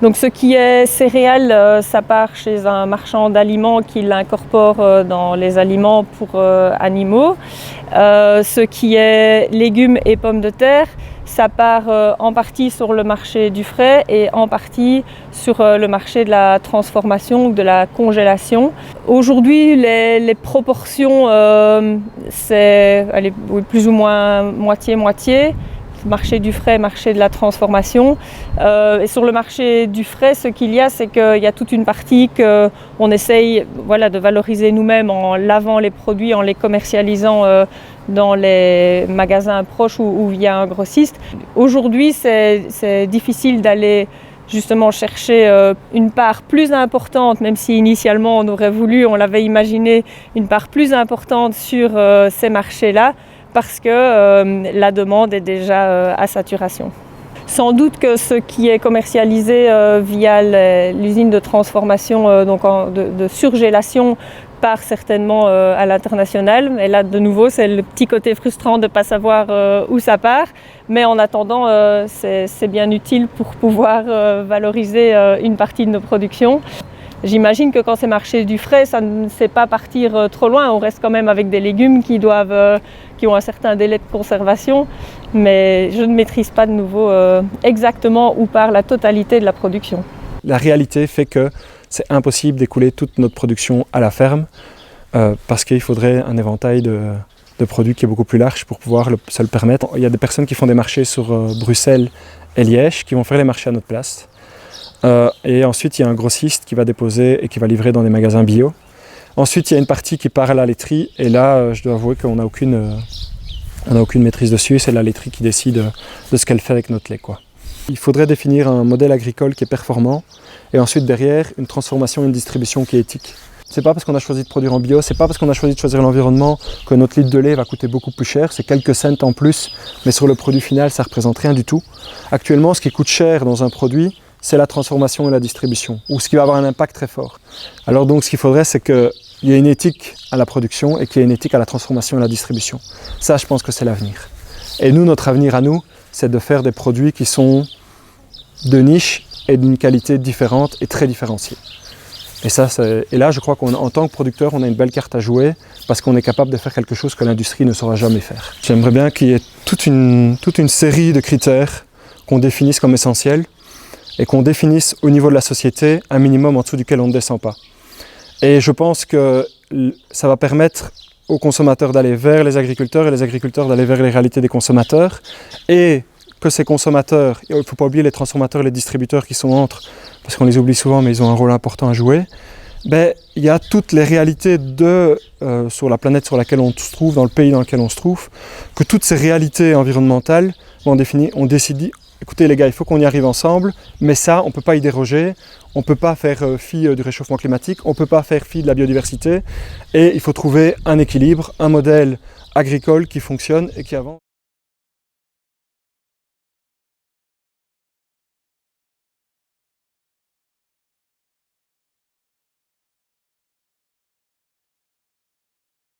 Donc ce qui est céréales, ça part chez un marchand d'aliments qui l'incorpore dans les aliments pour animaux. Ce qui est légumes et pommes de terre, ça part en partie sur le marché du frais et en partie sur le marché de la transformation, de la congélation. Aujourd'hui, les proportions, c'est plus ou moins moitié-moitié. Marché du frais, marché de la transformation. Et sur le marché du frais, ce qu'il y a, c'est qu'il y a toute une partie qu'on essaye de valoriser nous-mêmes en lavant les produits, en les commercialisant dans les magasins proches ou via un grossiste. Aujourd'hui, c'est difficile d'aller justement chercher une part plus importante, même si initialement on l'avait imaginé, une part plus importante sur ces marchés-là, parce que la demande est déjà à saturation. Sans doute que ce qui est commercialisé via l'usine de transformation, de surgélation, part certainement à l'international. Et là, de nouveau, c'est le petit côté frustrant de ne pas savoir où ça part. Mais en attendant, c'est bien utile pour pouvoir valoriser une partie de nos productions. J'imagine que quand c'est marché du frais, ça ne sait pas partir trop loin. On reste quand même avec des légumes qui ont un certain délai de conservation. Mais je ne maîtrise pas de nouveau exactement où part la totalité de la production. La réalité fait que c'est impossible d'écouler toute notre production à la ferme parce qu'il faudrait un éventail de produits qui est beaucoup plus large pour pouvoir se le permettre. Il y a des personnes qui font des marchés sur Bruxelles et Liège qui vont faire les marchés à notre place. Et ensuite, il y a un grossiste qui va déposer et qui va livrer dans des magasins bio. Ensuite, il y a une partie qui part à la laiterie et là, je dois avouer qu'on n'a aucune maîtrise dessus. C'est la laiterie qui décide de ce qu'elle fait avec notre lait, quoi. Il faudrait définir un modèle agricole qui est performant et ensuite derrière, une transformation et une distribution qui est éthique. C'est pas parce qu'on a choisi de produire en bio, c'est pas parce qu'on a choisi de choisir l'environnement que notre litre de lait va coûter beaucoup plus cher, c'est quelques cents en plus, mais sur le produit final, ça représente rien du tout. Actuellement, ce qui coûte cher dans un produit, c'est la transformation et la distribution, ou ce qui va avoir un impact très fort. Alors donc, ce qu'il faudrait, c'est qu'il y ait une éthique à la production et qu'il y ait une éthique à la transformation et à la distribution. Ça, je pense que c'est l'avenir. Et nous, notre avenir à nous, c'est de faire des produits qui sont de niche et d'une qualité différente et très différenciée. Et là, je crois qu'en tant que producteur, on a une belle carte à jouer parce qu'on est capable de faire quelque chose que l'industrie ne saura jamais faire. J'aimerais bien qu'il y ait toute une série de critères qu'on définisse comme essentiels et qu'on définisse au niveau de la société un minimum en dessous duquel on ne descend pas. Et je pense que ça va permettre aux consommateurs d'aller vers les agriculteurs et les agriculteurs d'aller vers les réalités des consommateurs et que ces consommateurs, il ne faut pas oublier les transformateurs et les distributeurs qui sont entre, parce qu'on les oublie souvent mais ils ont un rôle important à jouer, il y a toutes les réalités sur la planète sur laquelle on se trouve, dans le pays dans lequel on se trouve, que toutes ces réalités environnementales on décide, écoutez les gars, il faut qu'on y arrive ensemble, mais ça, on ne peut pas y déroger, on ne peut pas faire fi du réchauffement climatique, on ne peut pas faire fi de la biodiversité, et il faut trouver un équilibre, un modèle agricole qui fonctionne et qui avance.